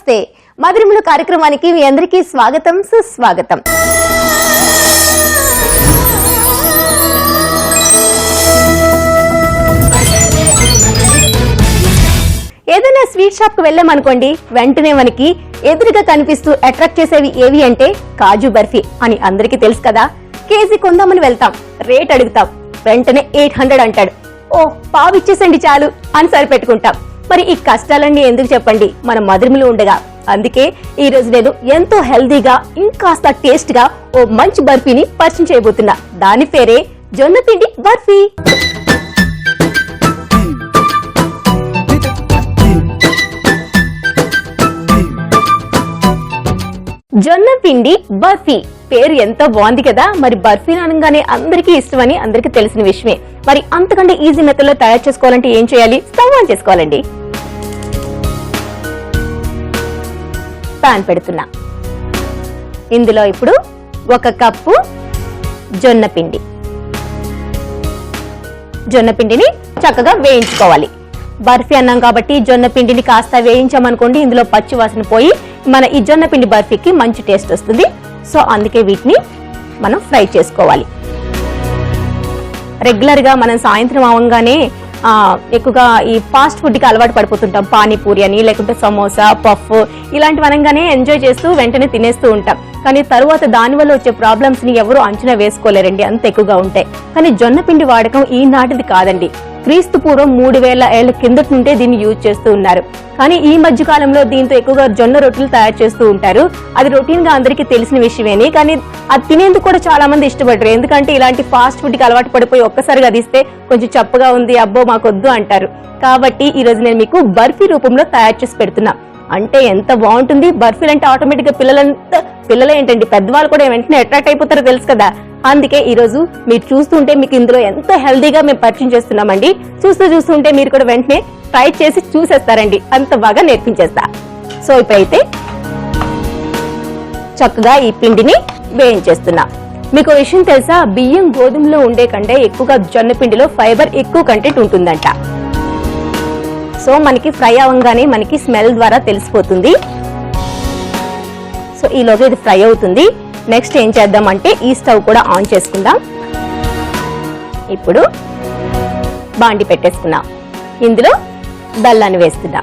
నమస్తే మధురిమలు కార్యక్రమానికి మీ అందరికీ స్వాగతం సుస్వాగతం. ఏదైనా స్వీట్ షాప్ కు వెళ్ళామనుకోండి, వెంటనే మనకి ఎదురుగా కనిపిస్తూ అట్రాక్ట్ చేసేవి ఏవి అంటే కాజు బర్ఫీ అని అందరికీ తెలుసు కదా. కేజీ కొందామని వెళ్తాం, రేట్ అడుగుతాం, వెంటనే 800 అంటాడు. ఓ పావు ఇచ్చేసండి చాలు అని సరిపెట్టుకుంటాం. మరి ఈ కష్టాలన్నీ ఎందుకు చెప్పండి మన మధురిమలు ఉండగా. అందుకే ఈ రోజు నేను ఎంతో హెల్దీగా ఇంకాస్త టేస్ట్ గా ఓ మంచి బర్ఫీని పరిచయం చేయబోతున్నా. దాని పేరే జొన్న పిండి బర్ఫీ. జొన్న పిండి బర్ఫీ పేరు ఎంతో బాగుంది కదా. మరి బర్ఫీ అనగానే అందరికీ ఇష్టమని అందరికీ తెలిసిన విషయమే. మరి అంతకంటే ఈజీ మెథడ్ లో తయారు చేసుకోవాలంటే ఏం చేయాలి? స్టవ్ ఆన్ చేసుకోవాలండి. పాన్ పెడుతున్నా. ఇందులో ఇప్పుడు 1 కప్పు జొన్న పిండిని చక్కగా వేయించుకోవాలి. బర్ఫీ అన్నాం కాబట్టి జొన్న పిండిని కాస్త వేయించామనుకోండి, ఇందులో పచ్చి వాసన పోయి మన ఈ జొన్న పిండి బర్ఫీకి మంచి టేస్ట్ వస్తుంది. సో అందుకే వీటిని మనం ఫ్రై చేసుకోవాలి. రెగ్యులర్ గా మనం సాయంత్రం అవ్వగానే ఎక్కువగా ఈ ఫాస్ట్ ఫుడ్ కి అలవాటు పడిపోతుంటాం. పానీపూరి అని, లేకుంటే సమోసా, పఫ్ ఇలాంటివి అనగానే ఎంజాయ్ చేస్తూ వెంటనే తినేస్తూ ఉంటాం. కానీ తరువాత దానివల్ల వచ్చే ప్రాబ్లమ్స్ ని ఎవరు అంచనా వేసుకోలేరండి, అంత ఎక్కువగా ఉంటాయి. కానీ జొన్న పిండి వాడకం ఈనాటిది కాదండి. క్రీస్తు పూర్వం 3000 ఏళ్ల కిందటి నుండే దీన్ని యూజ్ చేస్తూ ఉన్నారు. కానీ ఈ మధ్య కాలంలో దీంతో ఎక్కువగా జొన్న రొట్టెలు తయారు చేస్తూ ఉంటారు. అది రొటీన్ గా అందరికీ తెలిసిన విషయమేని, కానీ అది తినేందుకు కూడా చాలా మంది ఇష్టపడరు. ఎందుకంటే ఇలాంటి ఫాస్ట్ ఫుడ్ కి అలవాటు పడిపోయి ఒక్కసారిగా అది ఇస్తే కొంచెం చప్పగా ఉంది, అబ్బో మాకొద్దు అంటారు. కాబట్టి ఈ రోజు నేను మీకు బర్ఫీ రూపంలో తయారు చేసి పెడుతున్నా. అంటే ఎంత బాగుంటుంది. బర్ఫీలు అంటే ఆటోమేటిక్ గా పిల్లలే ఏంటండి, పెద్దవాళ్ళు కూడా వెంటనే అట్రాక్ట్ అయిపోతారో తెలుసు కదా. అందుకే ఈ రోజు మీరు చూస్తుంటే మీకు ఇందులో ఎంతో హెల్దీగా మేము పరిచయం చేస్తున్నామండి. చూస్తుంటే మీరు కూడా వెంటనే ట్రై చేసి చూసేస్తారండి, అంత బాగా నేర్పించేస్తా. సో ఇప్పుడైతే చక్కగా ఈ పిండిని వేయించేస్తున్నా. మీకు విషయం తెలుసా, బియ్యం గోధుమలో ఉండే కంటే ఎక్కువగా జొన్న పిండిలో ఫైబర్ ఎక్కువ కంటెంట్ ఉంటుందంట. సో మనకి ఫ్రై అవ్వగానే మనకి స్మెల్ ద్వారా తెలిసిపోతుంది. సో ఈలోగా ఇది ఫ్రై అవుతుంది. నెక్స్ట్ ఏం చేద్దామంటే ఈ స్టవ్ కూడా ఆన్ చేసుకుందాం. ఇప్పుడు బాండి పెట్టేసుకున్నాం. ఇందులో బెల్లాన్ని వేస్తున్నా.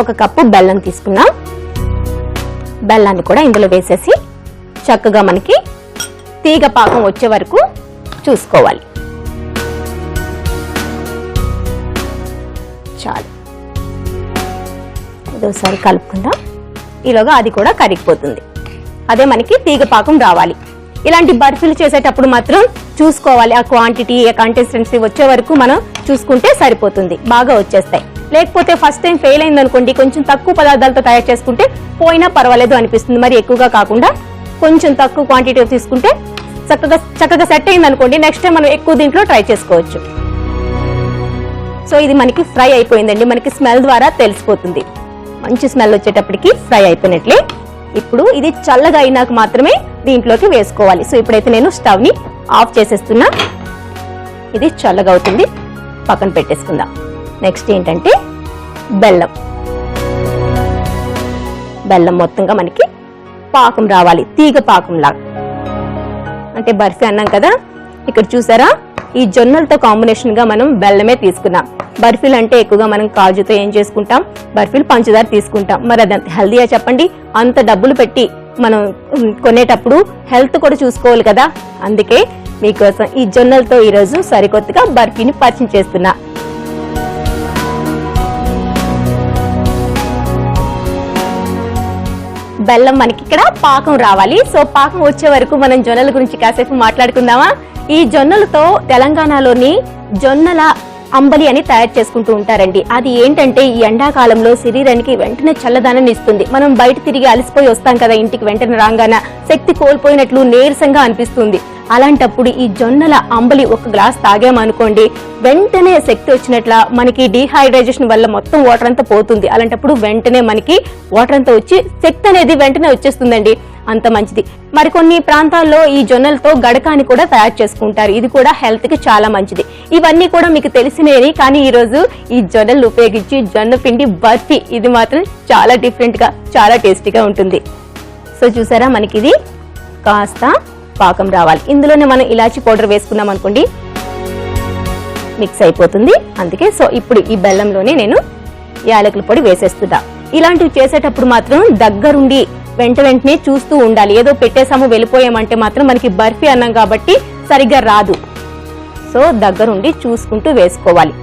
ఒక కప్పు బెల్లం తీసుకున్నాం. బెల్లాన్ని కూడా ఇందులో వేసేసి చక్కగా మనకి తీగ పాకం వచ్చే వరకు చూసుకోవాలి. చాలు, ఇదోసారి కలుపుకుందాం. ఈలోగా అది కూడా కరిగిపోతుంది. అదే మనకి తీగ పాకం రావాలి. ఇలాంటి బర్ఫీలు చేసేటప్పుడు మాత్రం చూసుకోవాలి, ఆ క్వాంటిటీ, ఆ కన్సిస్టెన్సీ వచ్చే వరకు మనం చూసుకుంటే సరిపోతుంది. బాగా వచ్చేస్తాయి. లేకపోతే ఫస్ట్ టైం ఫెయిల్ అయింది అనుకోండి, కొంచెం తక్కువ పదార్థాలతో తయారు చేసుకుంటే పోయినా పర్వాలేదు అనిపిస్తుంది. మరి ఎక్కువగా కాకుండా కొంచెం తక్కువ క్వాంటిటీ తీసుకుంటే చక్కగా సెట్ అయింది అనుకోండి, నెక్స్ట్ టైం మనం ఎక్కువ దీంట్లో ట్రై చేసుకోవచ్చు. సో ఇది మనకి ఫ్రై అయిపోయిందండి. మనకి స్మెల్ ద్వారా తెలిసిపోతుంది. మంచి స్మెల్ వచ్చేటప్పటికి ఫ్రై అయిపోయినట్లే. ఇప్పుడు ఇది చల్లగా అయినాక మాత్రమే దీంట్లోకి వేసుకోవాలి. సో ఇప్పుడైతే నేను స్టవ్ ని ఆఫ్ చేసేస్తున్నా. ఇది చల్లగా అవుతుంది, పక్కన పెట్టేసుకుందాం. నెక్స్ట్ ఏంటంటే బెల్లం మొత్తంగా మనకి పాకం రావాలి, తీగ పాకం లాగా. అంటే బర్ఫీ అన్నాం కదా, ఇక్కడ చూసారా ఈ జొన్నలతో కాంబినేషన్ గా మనం బెల్లమే తీసుకున్నాం. బర్ఫీలు అంటే ఎక్కువగా మనం కాజుతో ఏం చేసుకుంటాం, బర్ఫీలు పంచదార తీసుకుంటాం. మరి అదంత హెల్దీగా చెప్పండి? అంత డబ్బులు పెట్టి మనం కొనేటప్పుడు హెల్త్ కూడా చూసుకోవాలి కదా. అందుకే మీకోసం ఈ జొన్నలతో ఈరోజు సరికొత్తగా బర్ఫీని పరిచయం చేస్తున్నా. బెల్లం మనకి ఇక్కడ పాకం రావాలి. సో పాకం వచ్చే వరకు మనం జొన్నల గురించి కాసేపు మాట్లాడుకుందామా? ఈ జొన్నలతో తెలంగాణలోని జొన్నల అంబలి అని తయారు చేసుకుంటూ ఉంటారండి. అది ఏంటంటే ఈ ఎండాకాలంలో శరీరానికి వెంటనే చల్లదనాన్ని ఇస్తుంది. మనం బయట తిరిగి అలసిపోయి వస్తాం కదా, ఇంటికి వెంటనే రాగానే శక్తి కోల్పోయినట్లు నీరసంగా అనిపిస్తుంది. అలాంటప్పుడు ఈ జొన్నల అంబలి 1 గ్లాస్ తాగామనుకోండి, వెంటనే శక్తి వచ్చినట్ల. మనకి డీహైడ్రేషన్ వల్ల మొత్తం వాటర్ అంతా పోతుంది. అలాంటప్పుడు వెంటనే మనకి వాటర్ అంతా వచ్చి శక్తి అనేది వెంటనే వచ్చేస్తుందండి. అంత మంచిది. మరికొన్ని ప్రాంతాల్లో ఈ జొన్నలతో గడకాని కూడా తయారు చేసుకుంటారు, ఇది కూడా హెల్త్ కి చాలా మంచిది. ఇవన్నీ కూడా మీకు తెలిసినవి, కానీ ఈ రోజు ఈ జొన్నలు ఉపయోగించి జొన్న పిండి బర్ఫీ, ఇది మాత్రం చాలా డిఫరెంట్ గా చాలా టేస్టీగా ఉంటుంది. సో చూసారా, మనకి ఇది కాస్త పాకం రావాలి. ఇందులోనే మనం ఇలాచి పౌడర్ వేసుకున్నాం అనుకోండి, మిక్స్ అయిపోతుంది. అందుకే సో ఇప్పుడు ఈ బెల్లంలోనే నేను యాలకుల పొడి వేసేస్తున్నా. ఇలాంటివి చేసేటప్పుడు మాత్రం దగ్గరుండి వెంటనే చూస్తూ ఉండాలి. ఏదో పెట్టేసాము వెళ్ళిపోయామంటే మాత్రం మనకి బర్ఫీ అన్నాం కాబట్టి సరిగ్గా రాదు. సో దగ్గరుండి చూసుకుంటూ వేసుకోవాలి.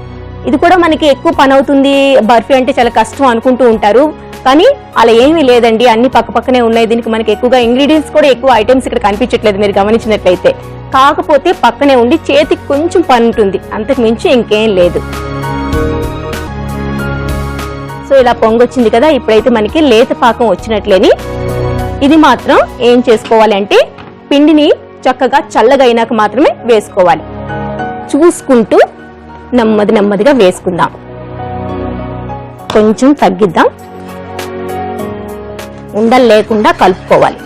ఇది కూడా మనకి ఎక్కువ పని అవుతుంది, బర్ఫీ అంటే చాలా కష్టం అనుకుంటూ ఉంటారు, కానీ అలా ఏమీ లేదండి. అన్ని పక్కనే ఉన్నాయి. దీనికి మనకి ఎక్కువగా ఇంగ్రీడియంట్స్ కూడా ఎక్కువ ఐటమ్స్ ఇక్కడ కనిపించట్లేదు మీరు గమనించినట్లయితే. కాకపోతే పక్కనే ఉండి చేతికి కొంచెం పని ఉంటుంది, అంతకు మించి ఇంకేం లేదు. సో ఇలా పొంగొచ్చింది కదా, ఇప్పుడైతే మనకి లేత పాకం వచ్చినట్లేని. ఇది మాత్రం ఏం చేసుకోవాలి అంటే పిండిని చక్కగా చల్లగా అయినాక మాత్రమే వేసుకోవాలి. చూసుకుంటూ నెమ్మదిగా వేసుకుందాం. కొంచెం తగ్గిద్దాం, ఉండలు లేకుండా కలుపుకోవాలి.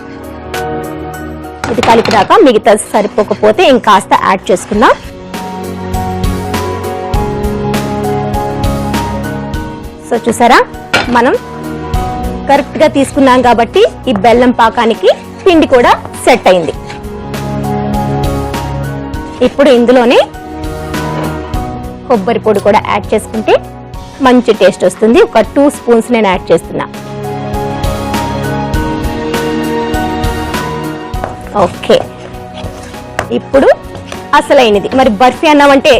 ఇది కలిపిదాక మిగతా సరిపోకపోతే ఇంకాస్త యాడ్ చేసుకుందాం. సో చూసారా, మనం కరెక్ట్ గా తీసుకున్నాం కాబట్టి ఈ బెల్లం పాకానికి పిండి కూడా సెట్ అయింది. ఇప్పుడు ఇందులోనే కొబ్బరి పొడి కూడా యాడ్ చేసుకుంటే మంచి టేస్ట్ వస్తుంది. ఒక 2 స్పూన్స్ నేను యాడ్ చేస్తున్నా. ఓకే, ఇప్పుడు అసలైనది. మరి బర్ఫీ అన్నామంటే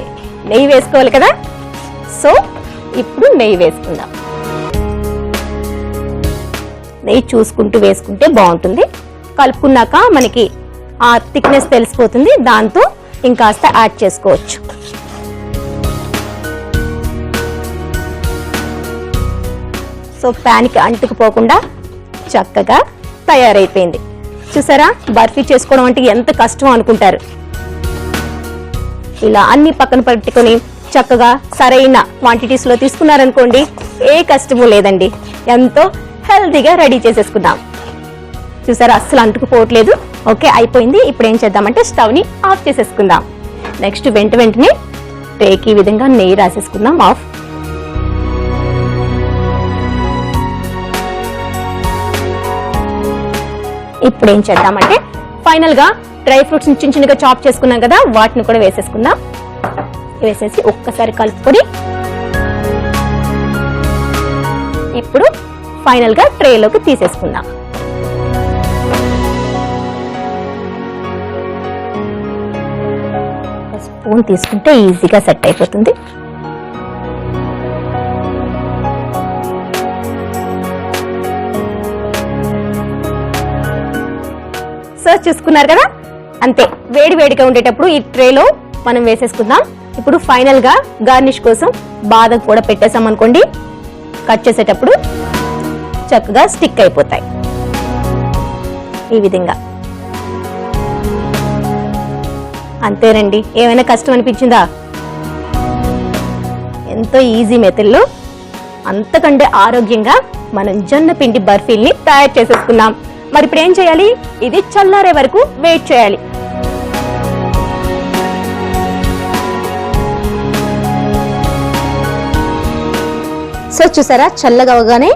నెయ్యి వేసుకోవాలి కదా, సో ఇప్పుడు నెయ్యి వేసుకుందాం. నెయ్యి చూసుకుంటూ వేసుకుంటే బాగుంటుంది. కలుపుకున్నాక మనకి ఆ థిక్నెస్ తెలిసిపోతుంది, దాంతో ఇంకాస్త యాడ్ చేసుకోవచ్చు. సో ప్యాన్కి అంటుకుపోకుండా చక్కగా తయారైపోయింది. చూసారా, బర్ఫీ చేసుకోవడం అంటే ఎంత కష్టం అనుకుంటారు. ఇలా అన్ని పక్కన పెట్టుకొని చక్కగా సరైన క్వాంటిటీస్ లో తీసుకున్నారనుకోండి, ఏ కష్టము లేదండి. ఎంతో హెల్తీగా రెడీ చేసేసుకుందాం. చూసారా, అస్సలు అంటుకుపోవట్లేదు. ఓకే, అయిపోయింది. ఇప్పుడు ఏం చేద్దామంటే స్టవ్ ని ఆఫ్ చేసేసుకుందాం. నెక్స్ట్ వెంటనే ట్రేకి ఈ విధంగా నెయ్యి రాసేసుకుందాం ఆఫ్. ఇప్పుడు ఏం చేద్దామంటే ఫైనల్ గా డ్రై ఫ్రూట్స్ చిన్నగా చాప్ చేసుకున్నాం కదా, వాటిని కూడా వేసేసుకుందాం. వేసేసి ఒక్కసారి కలుపుకొని ఇప్పుడు ఫైనల్ గా ట్రేలోకి తీసేసుకుందాం. స్పూన్ తీసుకుంటే ఈజీగా సెట్ అయిపోతుంది. సర్వ్ చూసుకున్నారు కదా, అంతే. వేడిగా ఉండేటప్పుడు ఈ ట్రేలో మనం వేసేసుకుందాం. ఇప్పుడు ఫైనల్ గా గార్నిష్ కోసం బాదం కూడా పెట్టేసాం అనుకోండి, కట్ చేసేటప్పుడు చక్కగా స్టిక్ అయిపోతాయి. ఈ విధంగా అంతేనండి. ఏమైనా కష్టం అనిపించిందా? ఎంతో ఈజీ మెథడ్లో అంతకంటే ఆరోగ్యంగా మనం జొన్న పిండి బర్ఫీల్ని తయారు చేసేసుకున్నాం. మరి ఇప్పుడు ఏం చేయాలి? ఇది చల్లారే వరకు వెయిట్ చేయాలి. సో చూసారా, చల్లగా అవగానే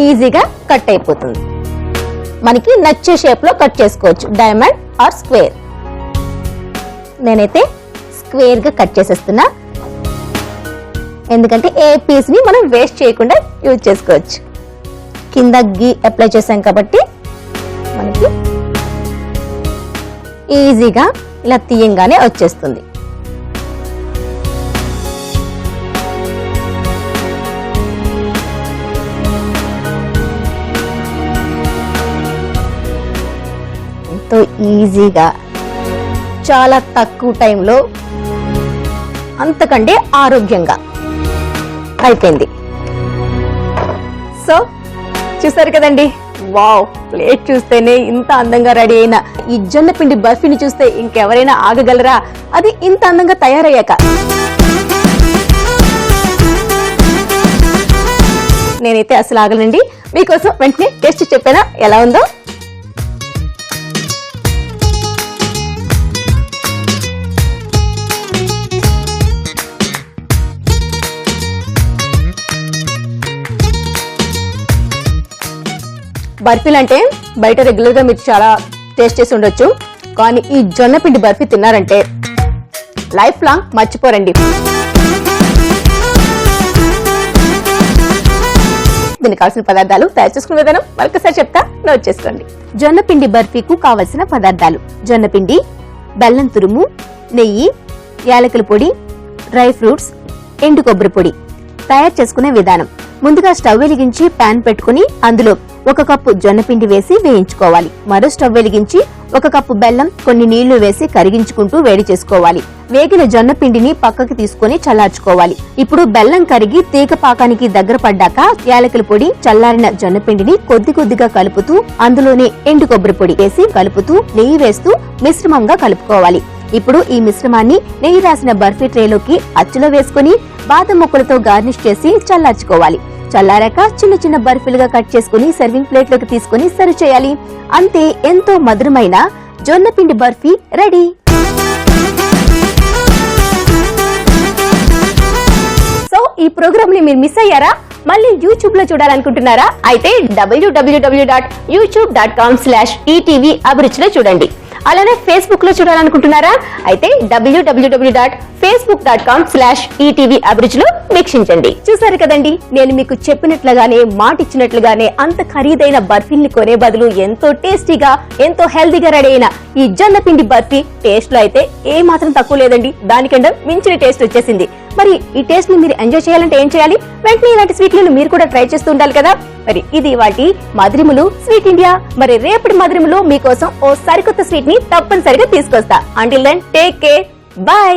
ఈజీగా కట్ అయిపోతుంది. మనకి నచ్చే షేప్ లో కట్ చేసుకోవచ్చు, డైమండ్ ఆర్ స్క్వేర్. నేనైతే స్క్వేర్ గా కట్ చేసేస్తున్నా, ఎందుకంటే ఏ పీస్ ని మనం వేస్ట్ చేయకుండా యూజ్ చేసుకోవచ్చు. కింద గీ అప్లై చేసాం కాబట్టి మనకి ఈజీగా ఇలా తీయంగానే వచ్చేస్తుంది. ఎంతో ఈజీగా చాలా తక్కువ టైంలో అంతకంటే ఆరోగ్యంగా అయిపోయింది. సో చూసారు కదండి, వావ్! ప్లేట్ చూస్తేనే ఇంత అందంగా రెడీ అయిన ఈ జొన్న పిండి బర్ఫీని చూస్తే ఇంకెవరైనా ఆగగలరా? అది ఇంత అందంగా తయారయ్యాక. నేనైతే అసలు ఆగలండి. మీకోసం వెంటనే టేస్ట్ చెప్పానా ఎలా ఉందో. బర్ఫీలు అంటే బయట రెగ్యులర్ గా మీరు చాలా టేస్ట్ చేసి ఉండొచ్చు, కానీ ఈ జొన్న పిండి బర్ఫీ తిన్నారంటే లైఫ్ లాంగ్ మర్చిపోరండి. దీనికి కావాల్సిన పదార్థాలు, తయారు చేసుకునే విధానం మరొకసారి చెప్తా, నోట్ చేసుకోండి. జొన్న పిండి బర్ఫీకు కావలసిన పదార్థాలు: జొన్న పిండి, బెల్లం తురుము, నెయ్యి, యాలకుల పొడి, డ్రై ఫ్రూట్స్, ఎండు కొబ్బరి పొడి. తయారు చేసుకునే విధానం: ముందుగా స్టవ్ వెలిగించి పాన్ పెట్టుకుని అందులో 1 కప్పు జొన్న పిండి వేసి వేయించుకోవాలి. మరో స్టవ్ వెలిగించి 1 కప్పు బెల్లం, కొన్ని నీళ్లు వేసి కరిగించుకుంటూ వేడి చేసుకోవాలి. వేగిన జొన్న పిండిని పక్కకి తీసుకుని చల్లార్చుకోవాలి. ఇప్పుడు బెల్లం కరిగి తీగ పాకానికి దగ్గర పడ్డాక యాలకుల పొడి, చల్లారిన జొన్న పిండిని కొద్ది కొద్దిగా కలుపుతూ అందులోనే ఎండు కొబ్బరి పొడి వేసి కలుపుతూ నెయ్యి వేస్తూ మిశ్రమంగా కలుపుకోవాలి. ఇప్పుడు ఈ మిశ్రమాన్ని నెయ్యి రాసిన బర్ఫీ ట్రేలోకి అచ్చులో వేసుకుని బాదం ముక్కలతో గార్నిష్ చేసి చల్లార్చుకోవాలి. చల్లారాక చిన్న చిన్న బర్ఫీలుగా కట్ చేసుకుని సర్వింగ్ ప్లేట్ లోకి తీసుకుని సర్వ్ చేయాలి. అంతే, ఎంతో మధురమైన జొన్న పిండి బర్ఫీ రెడీ. సో ఈ ప్రోగ్రామ్ ని మీరు మిస్ అయ్యారా? మళ్ళీ యూట్యూబ్ లో చూడాలనుకుంటున్నారా? అయితే www.youtube.com/ETV అభిరుచిలో చూడండి. అలానే ఫేస్బుక్ లో చూడాలనుకుంటున్నారా? అయితే www.facebook.com/ETV అభిరుచిలో వీక్షించండి. చూసారు కదండి, నేను మీకు చెప్పినట్లుగానే మాట ఇచ్చినట్లుగానే అంత ఖరీదైన బర్ఫీల్ని కొనే బదులు ఎంతో టేస్టీగా, ఎంతో హెల్దీగా రెడీ అయిన ఈ జొన్న పిండి బర్ఫీ టేస్ట్ లో అయితే ఏ మాత్రం తక్కువ లేదండి. దానికంటే మించిన టేస్ట్ వచ్చేసింది. మరి ఈ టేస్ట్ ని మీరు ఎంజాయ్ చేయాలంటే ఏం చేయాలి? వెంటనే ఇలాంటి స్వీట్లను మీరు కూడా ట్రై చేస్తూ ఉండాలి కదా. మరి ఇది వాటి మధురిములు స్వీట్ ఇండియా. మరి రేపటి మధురిములు మీకోసం ఓ సరికొత్త స్వీట్ ని తప్పనిసరిగా తీసుకొస్తా. Until then take care, by.